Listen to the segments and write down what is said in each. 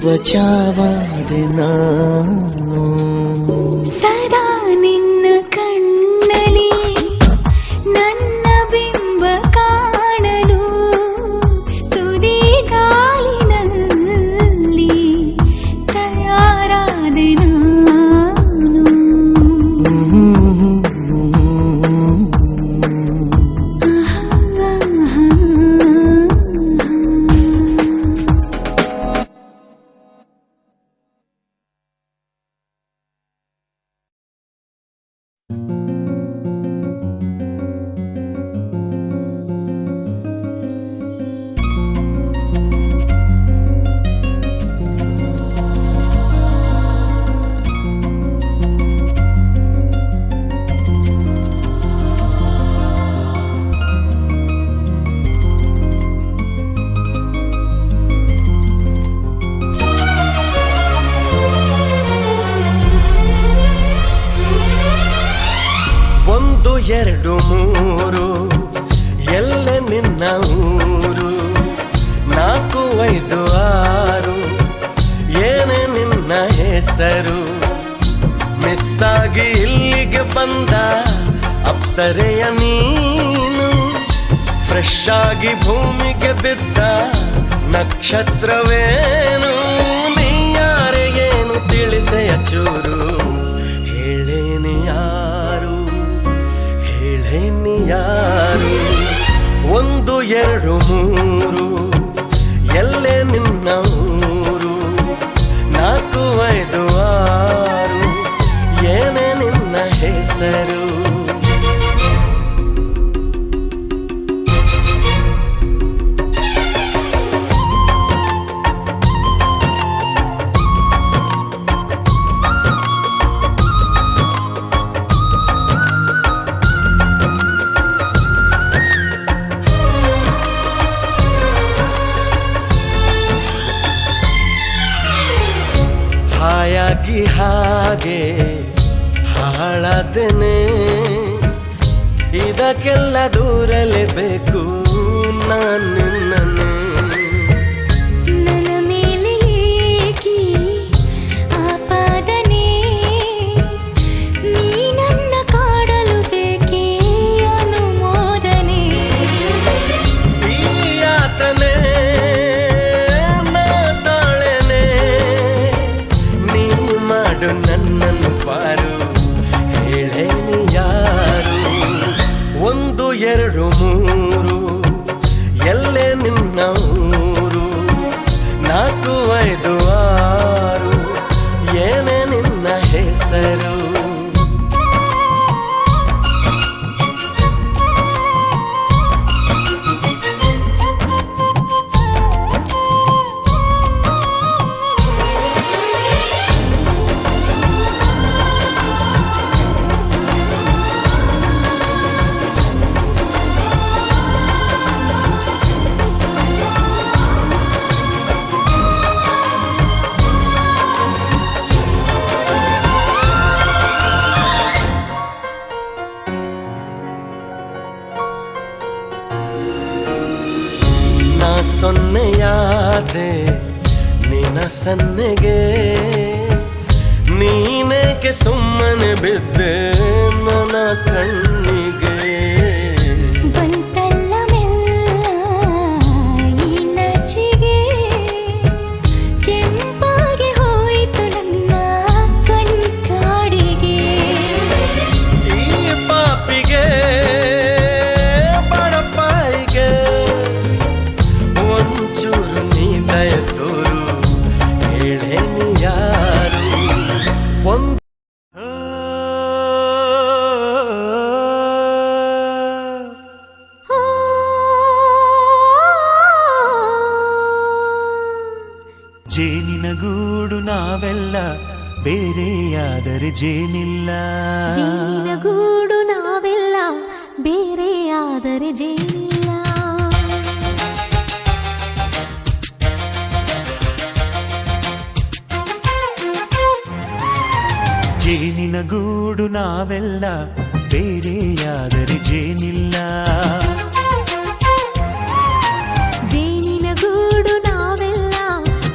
ಬಚಾವಾದೆ ನಾನು. ಸದಾ ನಿನ್ನ ಕಣ್ಣಲಿ ನನ್ನ ಬಿಂಬ ಕಾಣಲು ತುದಿ ಗಾಲಿನಲ್ಲಿ ತಯಾರಾದೆ ನಾನು. ಒಂದು ಎರಡು ಮೂರು ಎಲ್ಲ ನಿನ್ನ ಊರು, ನಾಲ್ಕು ಐದು ಆರು ಏನೇ ನಿನ್ನ ಹೆಸರು. ಮಿಸ್ಸಾಗಿ ಇಲ್ಲಿಗೆ ಬಂದ ಅಪ್ಸರೆಯ ನೀನು, ಫ್ರೆಶ್ ಆಗಿ ಭೂಮಿಗೆ ಬಿದ್ದ ನಕ್ಷತ್ರವೇನು. ನೀಯಾರೆ ಏನು ತಿಳಿಸೆಯ ಚೂರು, ಹೇಳೇನಿ ಯಾರು ಹೇಳೇನಿ ಯಾರು. ಒಂದು ಎರಡು ಮೂರು ಎಲ್ಲೇ ನಿನ್ನ ಊರು, ನಾಲ್ಕು ಐದು ಆರು ಏನೇ ನಿನ್ನ ಹೆಸರು. ಹಾಯಾಗಿ ಹಾಗೆ ಹಾಳಾದೇನೆ, ಇದಕ್ಕೆಲ್ಲ ದೂರಲೇಬೇಕು ನಾನು ನಿನ್ನನ್ನೇ. ನನ್ನ ಮೇಲೆ ಏಕೆ ಆಪಾದನೆ, ನೀ ನನ್ನ ಕಾಡಲು ಬೇಕೇ ಅನುಮೋದನೆ. ಈ ಯಾತನೆ ನಾ ತಾಳೆನೆ, ನೀ ಮಾಡು ನನ್ನನ್ನು ಪಾರು, ಹೇಳೇನಿ ಯಾರು. ಒಂದು ಎರಡು ಮೂರು ಎಲ್ಲೇ ನಿನ್ನ ಊರು, ನಾಲ್ಕು ಐದು ಆರು ಏನೇ ನಿನ್ನ ಹೆಸರು. ನಾ ಸೊನ್ನೆಯಾದೆ ನಿನ್ನ ಸನ್ನೆಗೆ, ನೀನೇಕೆ ಸುಮ್ಮನೆ ಬಿದ್ದೆ ನನ್ನ ಕಣ್ಣಿಗೆ. ಬಂತಲ್ಲ ಮೆಲ್ಲ ಈ ನಾಚಿಗೆ, ಕೆಂಪಾಗಿ ಹೋಯಿತು ನನ್ನ ಕಣ್ಕಾಡಿಗೆ. ಈ ಪಾಪಿಗೆ ಬಡಪಾಯಿಗೆ ಒಂಚೂರು ನೀ ದಯ ತೋರು, ಹೇಳೇನಿ ಯಾರು. ಒಂದು ಜೇನಿನ ಗೂಡು ನಾವೆಲ್ಲ ಬೇರೆಯಾದರೆ ಜೇನಿಲ್ಲ. ಜೇನಿನ ಗೂಡು ನಾವೆಲ್ಲ ಬೇರೆಯಾದರೆ ಜೇನಿಲ್ಲ. ಜೇನಿನ ಗೂಡು ನಾವೆಲ್ಲ ಬೇರೆಯಾದರೆ ಜೇನಿಲ್ಲ. ಜೇನಿನ ಗೂಡು ನಾವೆಲ್ಲ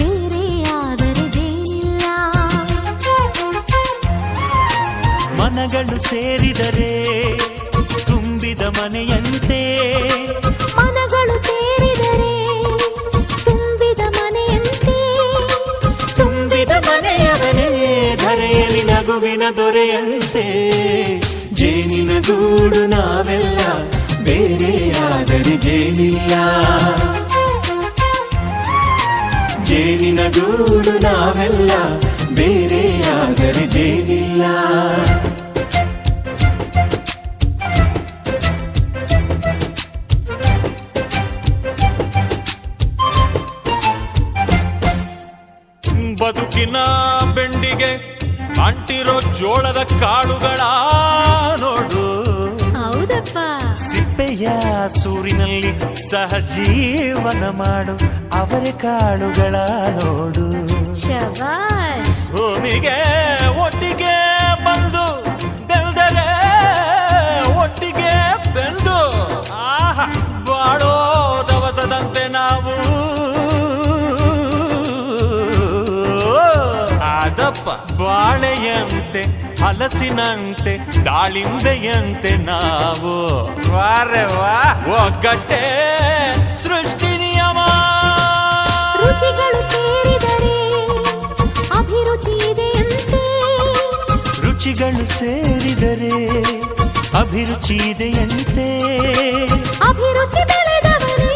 ಬೇರೆ ಮನಗಳು ಸೇರಿದರೆ ತುಂಬಿದ ಮನೆಯಂತೆ. ಮನಗಳು ಸೇರಿದರೆ ತುಂಬಿದ ಮನೆಯಂತೆ. ತುಂಬಿದ ಮನೆಯವನೇ ಧರೆಯಲ್ಲಿ ನಗುವಿನ ದೊರೆಯಂತೆ. ಜೇನಿನ ಗೂಡು ನಾವೆಲ್ಲ ಬೇರೆಯಾದರೆ ಜೇನಿಲ್ಲ. ಜೇನಿನ ಗೂಡು ನಾವೆಲ್ಲ ಬೇರೆಯಾದರೆ ಜೇನಿಲ್ಲ. ಬದುಕಿನ ಬೆಂಡಿಗೆ ಅಂಟಿರೋ ಜೋಳದ ಕಾಳುಗಳ ನೋಡು. ಹೌದಪ್ಪ. ಸಿಪ್ಪೆಯ ಸೂರಿನಲ್ಲಿ ಸಹಜೀವನ ಮಾಡು ಅವರೆ ಕಾಳುಗಳ ನೋಡು. ಶಬಾಷ್. ಭೂಮಿಗೆ ಒಟ್ಟಿಗೆ ಬಂದು ಬೆಳೆದರೆ ಒಟ್ಟಿಗೆ ಬೆಂದು ಬಾಳೋ ದವಸದಂತೆ ನಾವು. ಅದಪ್ಪ ಬಾಳೆಯಂತೆ ಹಲಸಿನಂತೆ ದಾಳಿಂಬೆಯಂತೆ ನಾವು. ವಾರೆ ವಾ ಒಗ್ಗಟ್ಟೆ ಸೃಷ್ಟಿ ನಿಯಮ. ರುಚಿಗಳು ಸೇರಿದರೆ ಅಭಿರುಚಿ ಇದೆಯಂತೆ. ರುಚಿಗಳು ಸೇರಿದರೆ ಅಭಿರುಚಿ ಇದೆಯಂತೆ. ಅಭಿರುಚಿ ಬೆಳೆದವರೇ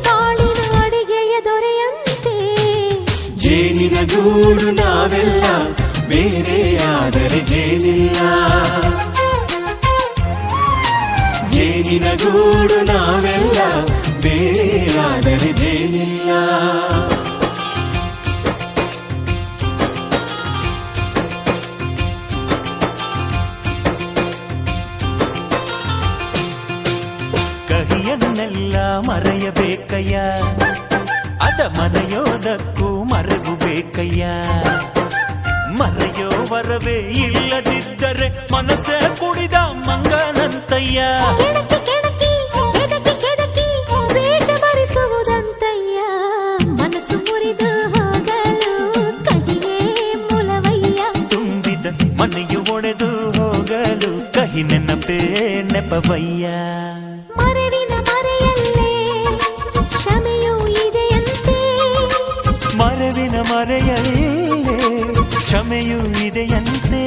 ಬಾಳಿನ ಅಡಿಗೆಯ ದೊರೆಯಂತೆ. ಜೇನಿನ ಗೂಡು ನಾವೆಲ್ಲ ಬೇರೆಯಾದರೆ ಜೇನಿಲ್ಲ. ಜೇನಿನ ಗೂಡು ನಾವೆಲ್ಲ ಬೇರೆಯಾದರೆ ಜೇನಿಲ್ಲ. ಕಹಿಯನ್ನೆಲ್ಲ ಮರೆಯಬೇಕಯ್ಯ, ಅದ ಮರೆಯೋದಕ್ಕೂ ಮರೆವು ಬೇಕಯ್ಯ. ಮರೆಯೋ ವರವೇ ಇಲ್ಲದಿದ್ದರೆ ಮನಸ್ಸೇ ಕುಡಿದ ಮಂಗನಂತಯ್ಯ. ಕೆಣಕಿ ಕೆಣಕಿ ಕೆದಕಿ ಕೆದಕಿ ವೇಷ ಭರಿಸುವುದಂತಯ್ಯ. ಮನಸ್ಸು ಮುರಿದು ಹೋಗಲು ಕಹಿಯೇ ಮೂಲವಯ್ಯ. ತುಂಬಿದ ಮನೆಯು ಒಡೆದು ಹೋಗಲು ಕಹಿ ನೆನಪೇ ನೆಪವಯ್ಯ. ಮರೆವಿನ ಮರೆಯಲ್ಲೇ ಕ್ಷಮೆಯೂ ಇದೆಯಂತೆ. ಮರೆವಿನ ಮರೆಯಲ್ಲೇ ಕ್ಷಮೆಯೂ ಇದೆಯಂತೆ.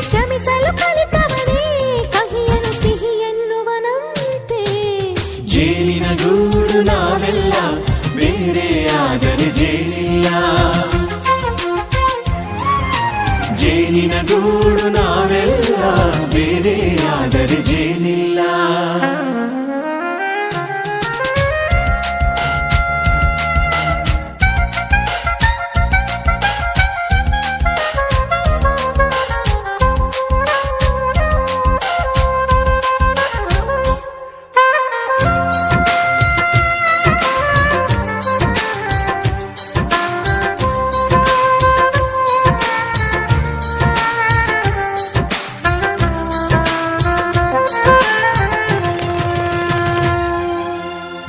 ಕ್ಷಮಿಸಲು ಕಲಿತವನೇ ಕಹಿಯನ್ನು ಸಿಹಿ ಎನ್ನುವನಂತೆ. ಜೇನಿನ ಗೂಡು ನಾವೆಲ್ಲ ಬೇರೆಯಾದರೆ ಜೇನಿಲ್ಲ. ಜೇನಿನ ಗೂಡು ನಾವೆಲ್ಲ ಬೇರೆಯಾದರೆ ಜೇನಿಲ್ಲ.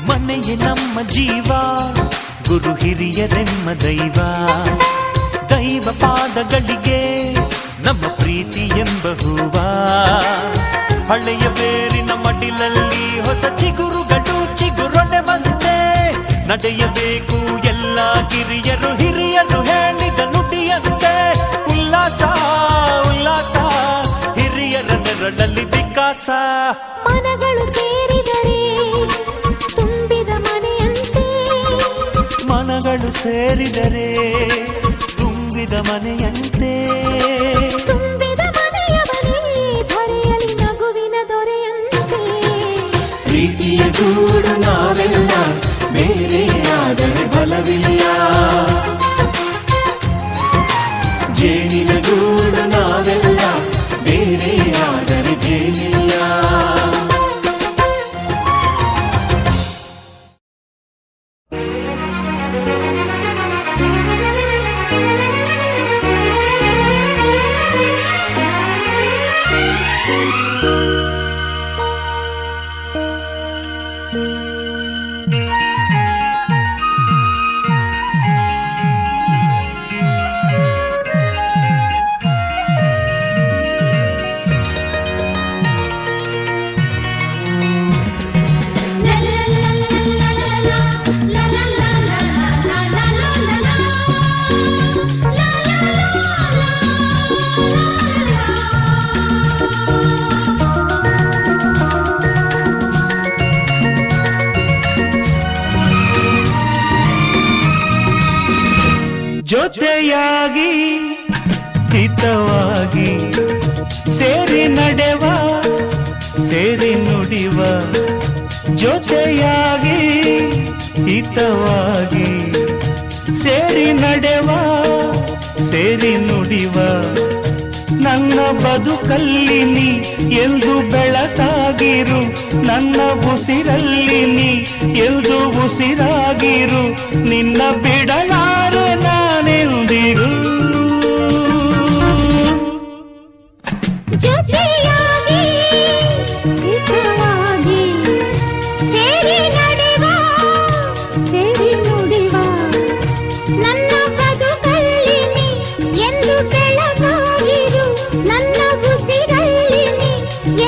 ಮನೆಯೇ ನಮ್ಮ ಜೀವ, ಗುರು ಹಿರಿಯರೆಮ್ಮ ದೈವ. ದೈವ ಪಾದಗಳಿಗೆ ನಮ್ಮ ಪ್ರೀತಿ ಎಂಬ ಹೂವ. ಹಳೆಯ ಬೇರಿನ ಮಡಿಲಲ್ಲಿ ಹೊಸ ಚಿಗುರುಗಳು ಚಿಗುರೊಡೆ ಬಂದೆ. ನಡೆಯಬೇಕು ಎಲ್ಲ ಕಿರಿಯರು ಹಿರಿಯರು ಹೇಳಿದ ನುಡಿಯಂತೆ. ಉಲ್ಲಾಸ ಉಲ್ಲಾಸ ಹಿರಿಯರ ನೆರಳಲ್ಲಿ ವಿಕಾಸ. ಮನಗಳು ಸೇರಿದರೆ ತುಂಬಿದ ಮನೆಯಂತೆ. ಮನಗಳು ಸೇರಿದರೆ ತುಂಬಿದ ಮನೆಯಂತೆ. ತುಂಬಿದ ಮನೆಯವನೇ ಧರೆಯಲ್ಲಿ ನಗುವಿನ ದೊರೆಯಂತೆ. ಪ್ರೀತಿಯ ಗೂಡು ನಾವೆಲ್ಲ ಬೇರೆಯಾದರೆ ಬಲವಿಲ್ಲ. ಜೇನಿನ ಗೂಡು ನಾವೆಲ್ಲ ಬೇರೆಯಾದರೆ ಜೇನಿಲ್ಲ. ಜೊತೆಯಾಗಿ ಹಿತವಾಗಿ ಸೇರಿ ನಡೆವ ಸೇರಿ ನುಡಿವ ಜೊತೆಯಾಗಿ ಹಿತವಾಗಿ ಸೇರಿ ನಡೆವ ಸೇರಿ ನುಡಿವ ನನ್ನ ಬದುಕಲ್ಲಿ ನೀ ಎಂದು ಬೆಳಕಾಗಿರು ನನ್ನ ಉಸಿರಲ್ಲಿ ನೀ ಎಂದು ಉಸಿರಾಗಿರು ನಿನ್ನ ಬಿಡಲಾರೆ ನಾನೆಂದಿರು ಜೊತೆಯಾಗಿ ಹಿತವಾಗಿ ಸೇರಿ ನಡೆವ ಸೇರಿ ನುಡಿವ ನನ್ನ ಬದುಕಲ್ಲಿ ನೀ ಎಂದು ಬೆಳಕಾಗಿರು ನನ್ನ ಉಸಿರಲ್ಲಿ ನೀ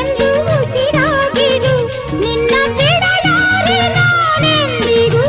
ಎಂದು ಉಸಿರಾಗಿರು ನಿನ್ನ ಬಿಡಲಾರೆ ನಾನೆಂದಿಗೂ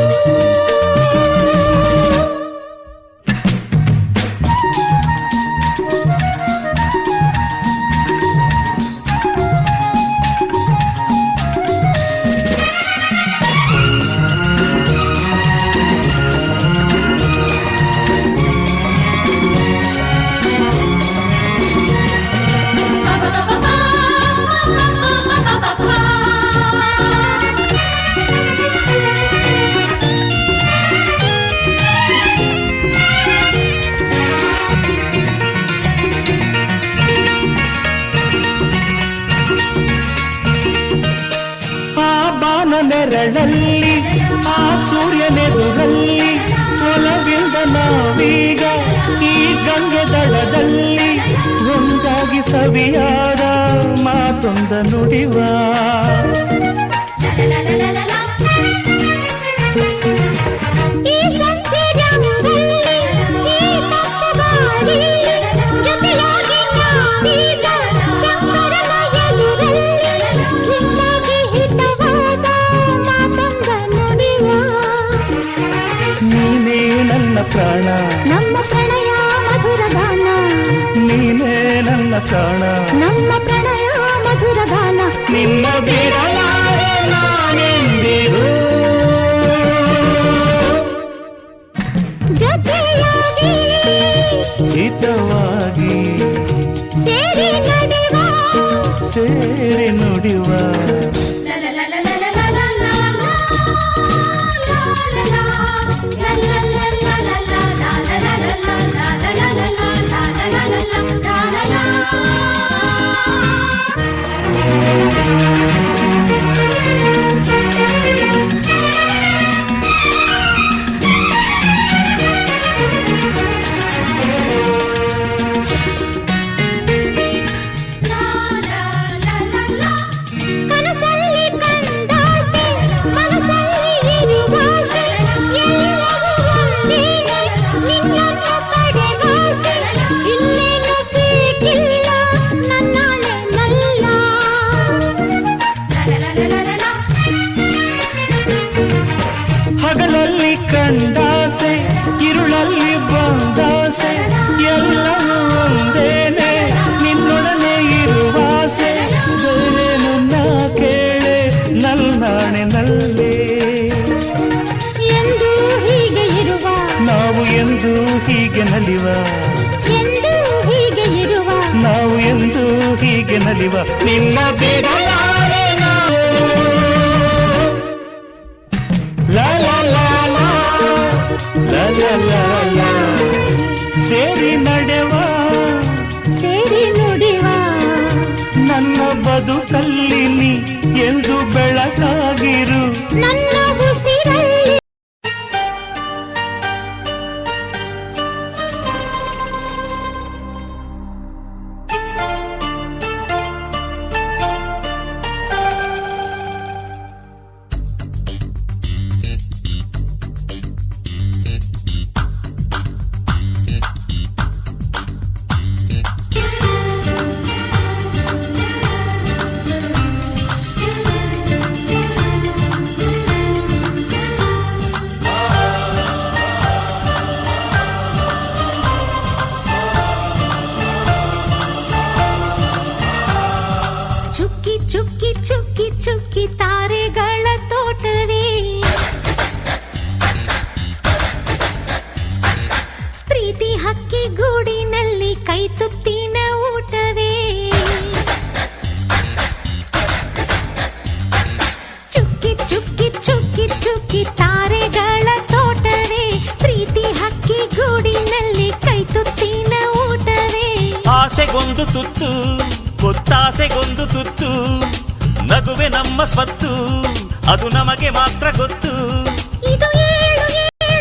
ನೆರಳಲ್ಲಿ ಆ ಸೂರ್ಯನೆದುರಲ್ಲಿ ಒಲವಿಂದ ನಾವೀಗ ಈ ಗಂಗೆ ದಡದಲ್ಲಿ ಒಂದಾಗಿ ಸವಿಯಾದ ಮಾತೊಂದ ನುಡಿವ ಈ ಸಂತೆ ರಂಗಲ್ಲಿ ಈ ತಪ್ಪು ಗಾಳಿ ಜೊತೆಯಾಗಿ ನಾವೀಗ ಶಂಕರನ ಎದುರಲ್ಲಿ ನಿನ್ನಾಗಿ ಹಿತವಾದ ಮಾತೊಂದ ನುಡಿವ ನೀನೇ ನನ್ನ ಪ್ರಾಣ ನಮ್ಮ ಪ್ರಣಯ ಮಧುರ ಗಾನ ನೀನೇ ನನ್ನ ಪ್ರಾಣ ನಮ್ಮ ಪ್ರಣಯ ಮಧುರ ಗಾನ ನಿನ್ನ ಬಿಡಲಾರೆ ನಾನೆಂದಿರು ಜೊತೆಯಾಗಿ ಹಿತವಾಗಿ ಸೇರಿ ನಡೆವ ಸೇರಿ ನುಡಿವ ಕನಸಲ್ಲಿ ಕಂಡಾಸೆ ಮನಸ್ಸಲ್ಲಿ ಇರುವಾಸೆ ಎಲ್ಲವೂ ಒಂದೇನೆ ನಿನ್ನನ್ನು ಪಡೆವಾಸೆ ಇನ್ನೇನು ಬೇಕಿಲ್ಲ ನನ್ನಾಣೆ ನಲ್ಲ ಹಗಲಲ್ಲಿ ಕಂಡಾಸೆ ಇರುಳಲ್ಲಿ ಬಂದಾಸೆ ಎಲ್ಲವೂ ಒಂದೇನೆ ನಿನ್ನೊಡನೆ ಇರುವಾಸೆ ಬೇರೇನು ನಾ ಕೇಳೆ ನಲ್ಲಾಣೆ ನಲ್ಲೇ ಎಂದು ಹೀಗೆ ಇರುವ ನಾವು ಎಂದು ಹೀಗೆ ನಲಿವ ಎಂದು ಹೀಗೆ ಇರುವ ನಾವು ಎಂದು ಹೀಗೆ ನಲಿವ ನಿನ್ನ ಬಿಡಲಾರೆ ನಾವು ಲಾ ಲಾ ಲಾ ಲಾ ಲಾ ಲಾ ಲಾ ಲಾ ಸೇರಿ ನಡೆವ ಸೇರಿ ನುಡಿವ ನನ್ನ ಬದುಕಲ್ಲಿ ನೀ ಎಂದು ಬೆಳಕಾಗಿರು ನನ್ನ ಉಸಿರಲ್ಲಿ ಹಕ್ಕಿ ಗೂಡಿನಲ್ಲಿ ಕೈ ತುತ್ತಿನ ಊಟವೇ ಚುಕ್ಕಿ ಚುಕ್ಕಿ ಚುಕ್ಕಿ ಚುಕ್ಕಿ ತಾರೆಗಳ ತೋಟವೇ ಪ್ರೀತಿ ಹಕ್ಕಿ ಗೂಡಿನಲ್ಲಿ ಕೈ ತುತ್ತಿನ ಊಟವೇ ಆಸೆಗೊಂದು ತುತ್ತು ಒತ್ತಾಸೆಗೊಂದು ತುತ್ತು ನಗುವೆ ನಮ್ಮ ಸ್ವತ್ತು ಅದು ನಮಗೆ ಮಾತ್ರ ಗೊತ್ತು